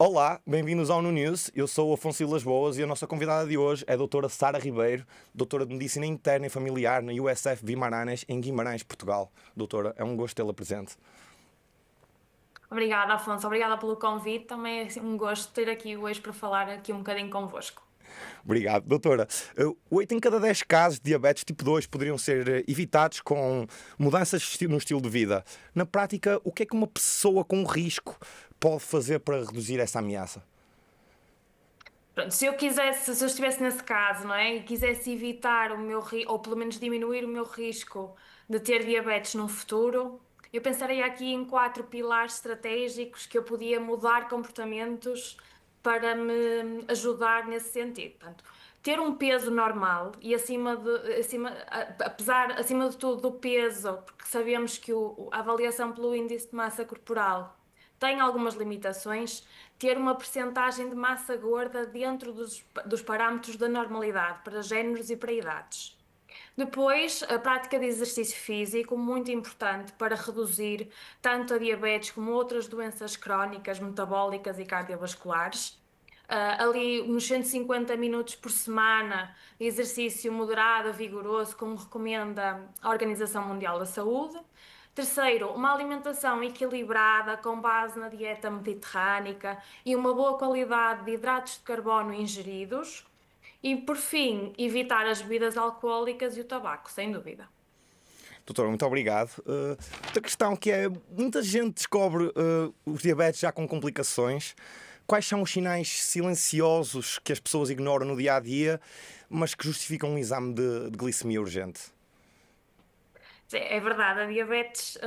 Olá, bem-vindos ao No News. Eu sou o Afonso Vilas Boas e a nossa convidada de hoje é a doutora Sara Ribeiro, doutora de Medicina Interna e Familiar na USF Guimarães, em Guimarães, Portugal. Doutora, é um gosto tê-la presente. Obrigada, Afonso. Obrigada pelo convite. Também é um gosto ter aqui hoje para falar aqui um bocadinho convosco. Obrigado, doutora. 8 em cada 10 casos de diabetes tipo 2 poderiam ser evitados com mudanças no estilo de vida. Na prática, o que é que uma pessoa com risco pode fazer para reduzir essa ameaça? Pronto, se eu estivesse nesse caso, não é? E quisesse evitar ou pelo menos diminuir o meu risco de ter diabetes no futuro, eu pensaria aqui em quatro pilares estratégicos que eu podia mudar comportamentos para me ajudar nesse sentido. Portanto, ter um peso normal e acima de tudo do peso, porque sabemos que a avaliação pelo índice de massa corporal tem algumas limitações, ter uma percentagem de massa gorda dentro dos parâmetros da normalidade para géneros e para idades. Depois, a prática de exercício físico, muito importante para reduzir tanto a diabetes como outras doenças crónicas, metabólicas e cardiovasculares. Ali nos 150 minutos por semana, exercício moderado, vigoroso, como recomenda a Organização Mundial da Saúde. Terceiro, uma alimentação equilibrada com base na dieta mediterrânica e uma boa qualidade de hidratos de carbono ingeridos. E por fim, evitar as bebidas alcoólicas e o tabaco, sem dúvida. Doutora, muito obrigado. Outra questão que é, muita gente descobre os diabetes já com complicações. Quais são os sinais silenciosos que as pessoas ignoram no dia a dia, mas que justificam um exame de glicemia urgente? Sim, é verdade, a diabetes,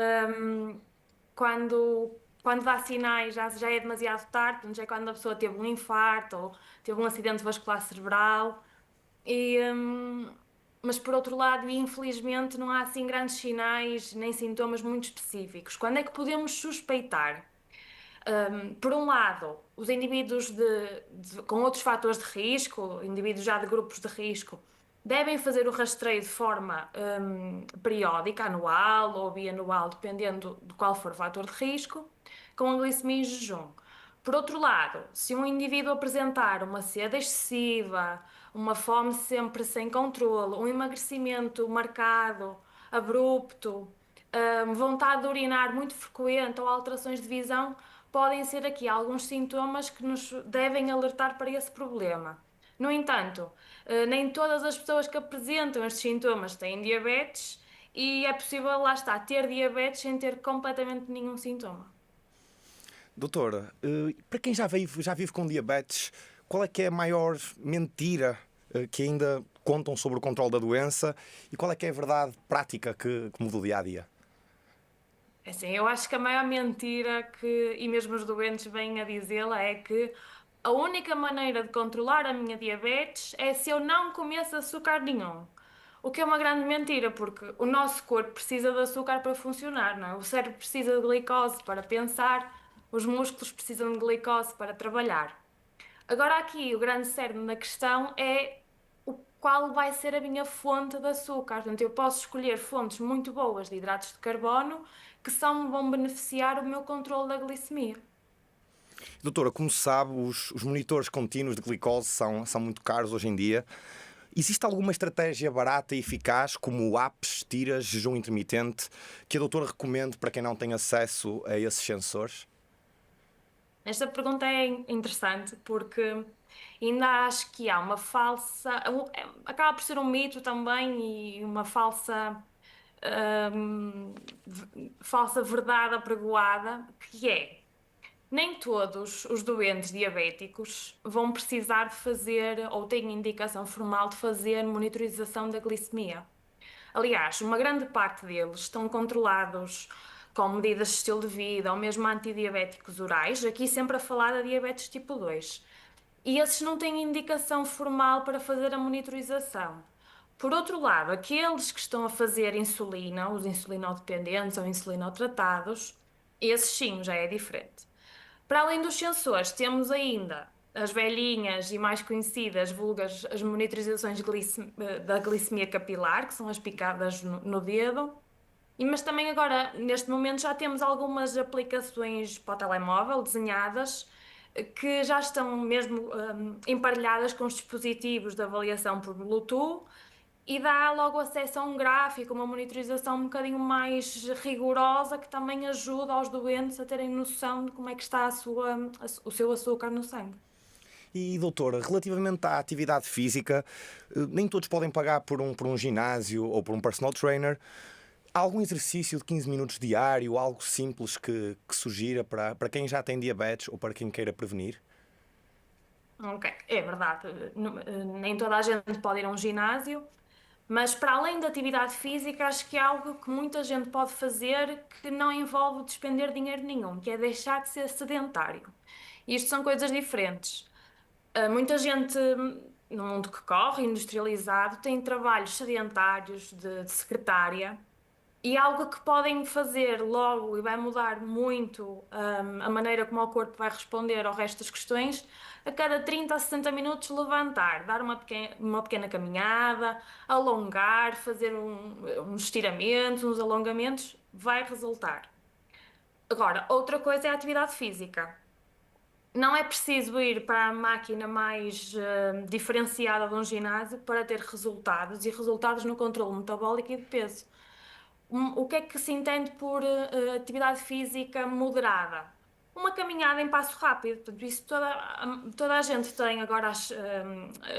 quando dá sinais, já é demasiado tarde, portanto, já é quando a pessoa teve um infarto ou teve um acidente vascular cerebral. E, mas por outro lado, e infelizmente, não há assim grandes sinais nem sintomas muito específicos. Quando é que podemos suspeitar? Por um lado, os indivíduos com outros fatores de risco, indivíduos já de grupos de risco, devem fazer o rastreio de forma periódica, anual ou bianual, dependendo de qual for o fator de risco, com a glicemia em jejum. Por outro lado, se um indivíduo apresentar uma sede excessiva, uma fome sempre sem controle, um emagrecimento marcado, abrupto, vontade de urinar muito frequente ou alterações de visão, podem ser aqui alguns sintomas que nos devem alertar para esse problema. No entanto, nem todas as pessoas que apresentam estes sintomas têm diabetes e é possível, lá está, ter diabetes sem ter completamente nenhum sintoma. Doutora, para quem já vive com diabetes, qual é que é a maior mentira que ainda contam sobre o controle da doença e qual é que é a verdade prática que muda o dia a dia? É assim, eu acho que a maior mentira e mesmo os doentes vêm a dizê-la, é que a única maneira de controlar a minha diabetes é se eu não comesse açúcar nenhum. O que é uma grande mentira, porque o nosso corpo precisa de açúcar para funcionar, não é? O cérebro precisa de glicose para pensar, os músculos precisam de glicose para trabalhar. Agora aqui o grande cerne da questão é qual vai ser a minha fonte de açúcar. Portanto, eu posso escolher fontes muito boas de hidratos de carbono que só me vão beneficiar o meu controle da glicemia. Doutora, como sabe, os monitores contínuos de glicose são muito caros hoje em dia. Existe alguma estratégia barata e eficaz, como apps, tiras, jejum intermitente, que a doutora recomende para quem não tem acesso a esses sensores? Esta pergunta é interessante porque ainda acho que há uma acaba por ser um mito também e uma falsa verdade apregoada, que é nem todos os doentes diabéticos vão precisar de fazer ou têm indicação formal de fazer monitorização da glicemia. Aliás, uma grande parte deles estão controlados com medidas de estilo de vida ou mesmo antidiabéticos orais, aqui sempre a falar da diabetes tipo 2. E esses não têm indicação formal para fazer a monitorização. Por outro lado, aqueles que estão a fazer insulina, os insulinodependentes ou insulinotratados, esses sim já é diferente. Para além dos sensores, temos ainda as velhinhas e mais conhecidas, vulgas, as monitorizações da glicemia capilar, que são as picadas no dedo. Mas também agora, neste momento, já temos algumas aplicações para o telemóvel desenhadas, que já estão mesmo emparelhadas com os dispositivos de avaliação por Bluetooth e dá logo acesso a um gráfico, uma monitorização um bocadinho mais rigorosa que também ajuda aos doentes a terem noção de como é que está o seu açúcar no sangue. E, doutora, relativamente à atividade física, nem todos podem pagar por um ginásio ou por um personal trainer. Há algum exercício de 15 minutos diário, algo simples que sugira para quem já tem diabetes ou para quem queira prevenir? Ok, é verdade. Nem toda a gente pode ir a um ginásio, mas para além da atividade física, acho que é algo que muita gente pode fazer que não envolve despender dinheiro nenhum, que é deixar de ser sedentário. Isto são coisas diferentes. Muita gente no mundo que corre, industrializado, tem trabalhos sedentários de secretária. E algo que podem fazer logo e vai mudar muito, a maneira como o corpo vai responder ao resto das questões, a cada 30 a 60 minutos levantar, dar uma pequena caminhada, alongar, fazer uns estiramentos, uns alongamentos, vai resultar. Agora, outra coisa é a atividade física. Não é preciso ir para a máquina mais diferenciada de um ginásio para ter resultados e resultados no controle metabólico e de peso. O que é que se entende por atividade física moderada? Uma caminhada em passo rápido. Portanto, isso toda a gente tem agora as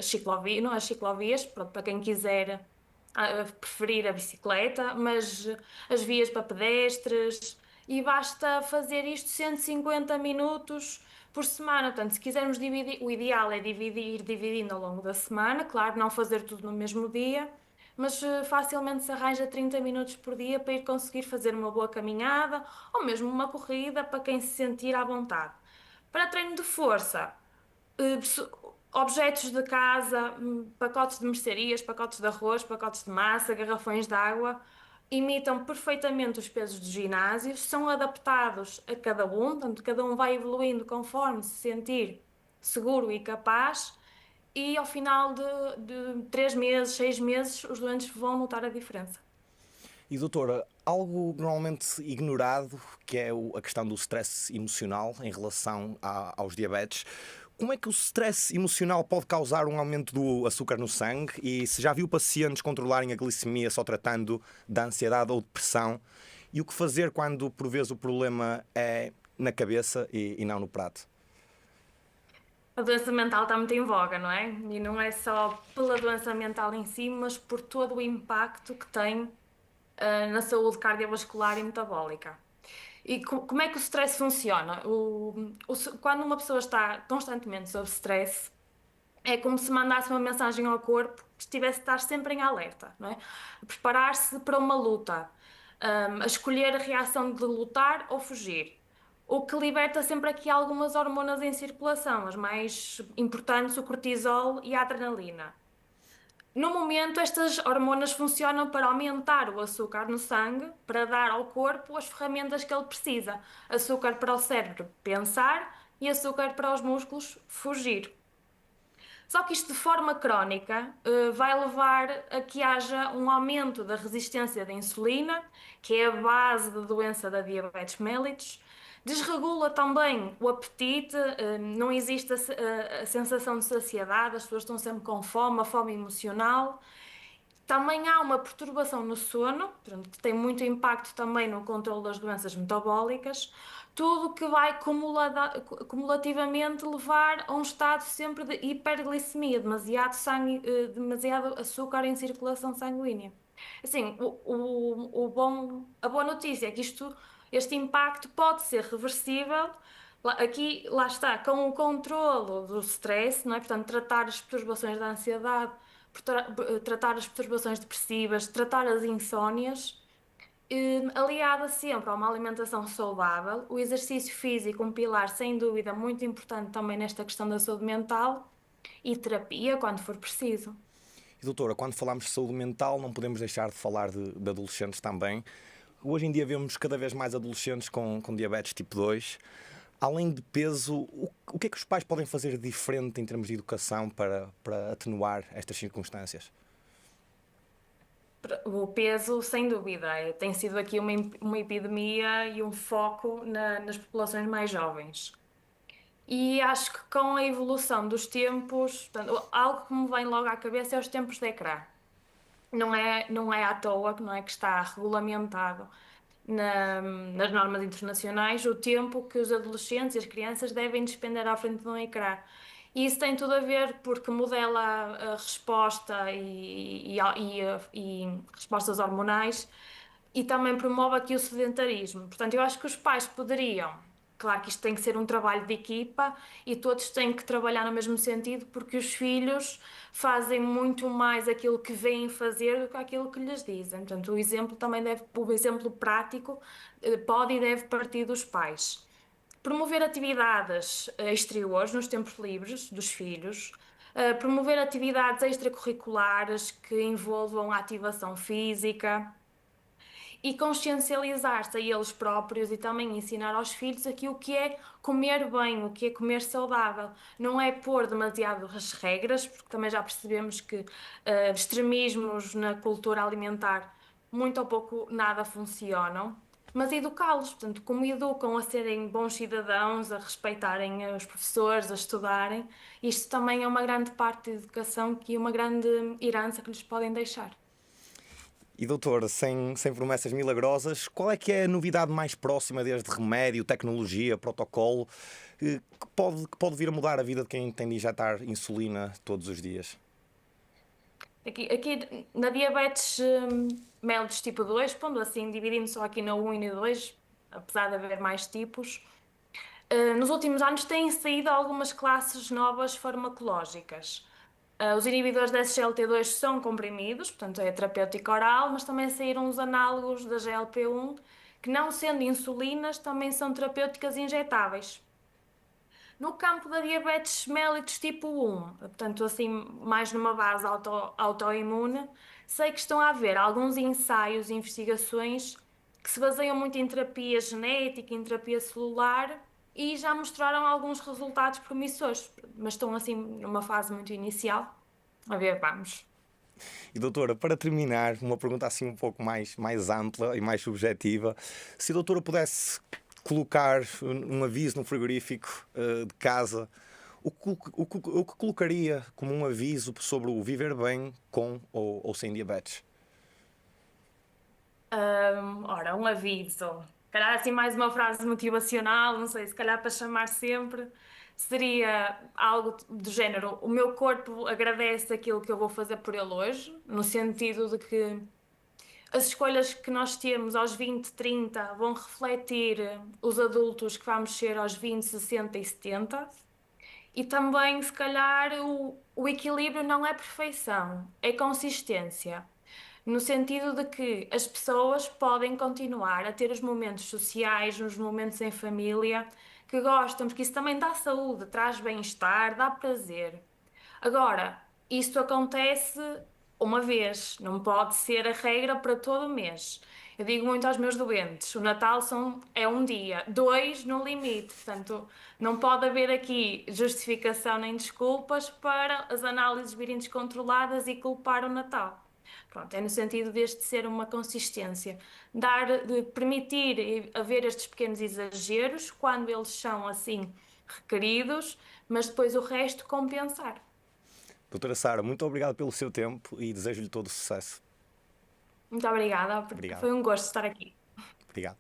ciclovias, não, as ciclovias, pronto, para quem quiser preferir a bicicleta, mas as vias para pedestres, e basta fazer isto 150 minutos por semana. Portanto, se quisermos dividir, o ideal é dividindo ao longo da semana, claro, não fazer tudo no mesmo dia, mas facilmente se arranja 30 minutos por dia para ir conseguir fazer uma boa caminhada ou mesmo uma corrida para quem se sentir à vontade. Para treino de força, objetos de casa, pacotes de mercearias, pacotes de arroz, pacotes de massa, garrafões de água, imitam perfeitamente os pesos do ginásio, são adaptados a cada um, portanto, cada um vai evoluindo conforme se sentir seguro e capaz. E ao final de 3 meses, 6 meses, os doentes vão notar a diferença. E, doutora, algo normalmente ignorado, que é a questão do stress emocional em relação aos diabetes. Como é que o stress emocional pode causar um aumento do açúcar no sangue? E se já viu pacientes controlarem a glicemia só tratando da ansiedade ou depressão? E o que fazer quando, por vezes, o problema é na cabeça e não no prato? A doença mental está muito em voga, não é? E não é só pela doença mental em si, mas por todo o impacto que tem, na saúde cardiovascular e metabólica. E como é que o stress funciona? Quando uma pessoa está constantemente sob stress, é como se mandasse uma mensagem ao corpo que estivesse a estar sempre em alerta, não é? A preparar-se para uma luta, a escolher a reação de lutar ou fugir. O que liberta sempre aqui algumas hormonas em circulação, as mais importantes, o cortisol e a adrenalina. No momento, estas hormonas funcionam para aumentar o açúcar no sangue, para dar ao corpo as ferramentas que ele precisa. Açúcar para o cérebro pensar e açúcar para os músculos fugir. Só que isto de forma crónica vai levar a que haja um aumento da resistência da insulina, que é a base da doença da diabetes mellitus. Desregula também o apetite, não existe a sensação de saciedade, as pessoas estão sempre com fome, a fome emocional. Também há uma perturbação no sono, portanto, que tem muito impacto também no controle das doenças metabólicas, tudo que vai cumulativamente levar a um estado sempre de hiperglicemia, demasiado sangue, demasiado açúcar em circulação sanguínea. Assim, a boa notícia é que este impacto pode ser reversível. Aqui, lá está, com o controlo do stress, não é? Portanto, tratar as perturbações da ansiedade, tratar as perturbações depressivas, tratar as insónias, aliada sempre a uma alimentação saudável, o exercício físico, um pilar sem dúvida muito importante também nesta questão da saúde mental, e terapia quando for preciso. E, doutora, quando falamos de saúde mental, não podemos deixar de falar de adolescentes também. Hoje em dia vemos cada vez mais adolescentes com diabetes tipo 2. Além de peso, o que é que os pais podem fazer de diferente em termos de educação para atenuar estas circunstâncias? O peso, sem dúvida, tem sido aqui uma epidemia e um foco nas populações mais jovens. E acho que com a evolução dos tempos, portanto, algo que me vem logo à cabeça é os tempos de ecrã. Não é à toa, que não é que está regulamentado nas normas internacionais o tempo que os adolescentes e as crianças devem despender à frente de um ecrã. E isso tem tudo a ver porque modela a resposta e respostas hormonais e também promove aqui o sedentarismo. Portanto, eu acho que os pais poderiam. Claro que isto tem que ser um trabalho de equipa e todos têm que trabalhar no mesmo sentido, porque os filhos fazem muito mais aquilo que veem fazer do que aquilo que lhes dizem. Portanto, o exemplo prático pode e deve partir dos pais. Promover atividades exteriores nos tempos livres dos filhos, promover atividades extracurriculares que envolvam a ativação física e consciencializar-se a eles próprios e também ensinar aos filhos aqui o que é comer bem, o que é comer saudável. Não é pôr demasiado as regras, porque também já percebemos que extremismos na cultura alimentar muito ou pouco nada funcionam. Mas educá-los, portanto, como educam a serem bons cidadãos, a respeitarem os professores, a estudarem, isto também é uma grande parte da educação e uma grande herança que lhes podem deixar. E doutor, sem promessas milagrosas, qual é que é a novidade mais próxima desde remédio, tecnologia, protocolo, que pode vir a mudar a vida de quem tem de injetar insulina todos os dias? Aqui na diabetes mellitus tipo 2, pondo assim, dividindo só aqui na 1 e na 2, apesar de haver mais tipos, nos últimos anos têm saído algumas classes novas farmacológicas. Os inibidores da SGLT2 são comprimidos, portanto é terapêutico oral, mas também saíram os análogos da GLP-1, que não sendo insulinas, também são terapêuticas injetáveis. No campo da diabetes mellitus tipo 1, portanto, assim, mais numa base autoimune, sei que estão a haver alguns ensaios e investigações que se baseiam muito em terapia genética, em terapia celular e já mostraram alguns resultados promissores, mas estão assim numa fase muito inicial. A ver, vamos. E doutora, para terminar, uma pergunta assim um pouco mais ampla e mais subjetiva. Se a doutora pudesse colocar um aviso no frigorífico de casa, o que colocaria como um aviso sobre o viver bem com ou sem diabetes? Ora, um aviso. Se calhar assim mais uma frase motivacional, não sei, se calhar para chamar sempre, seria algo do género: o meu corpo agradece aquilo que eu vou fazer por ele hoje, no sentido de que as escolhas que nós temos aos 20, 30 vão refletir os adultos que vamos ser aos 20, 60 e 70. E também, se calhar, o equilíbrio não é perfeição, é consistência. No sentido de que as pessoas podem continuar a ter os momentos sociais, os momentos em família, que gostam, porque isso também dá saúde, traz bem-estar, dá prazer. Agora, isto acontece uma vez, não pode ser a regra para todo o mês. Eu digo muito aos meus doentes, o Natal é um dia, dois no limite, portanto, não pode haver aqui justificação nem desculpas para as análises virem descontroladas e culpar o Natal. Pronto, é no sentido deste ser uma consistência, de permitir haver estes pequenos exageros quando eles são assim requeridos, mas depois o resto compensar. Doutora Sara, muito obrigado pelo seu tempo e desejo-lhe todo o sucesso. Muito obrigada, Obrigado. foi um gosto estar aqui. Obrigado.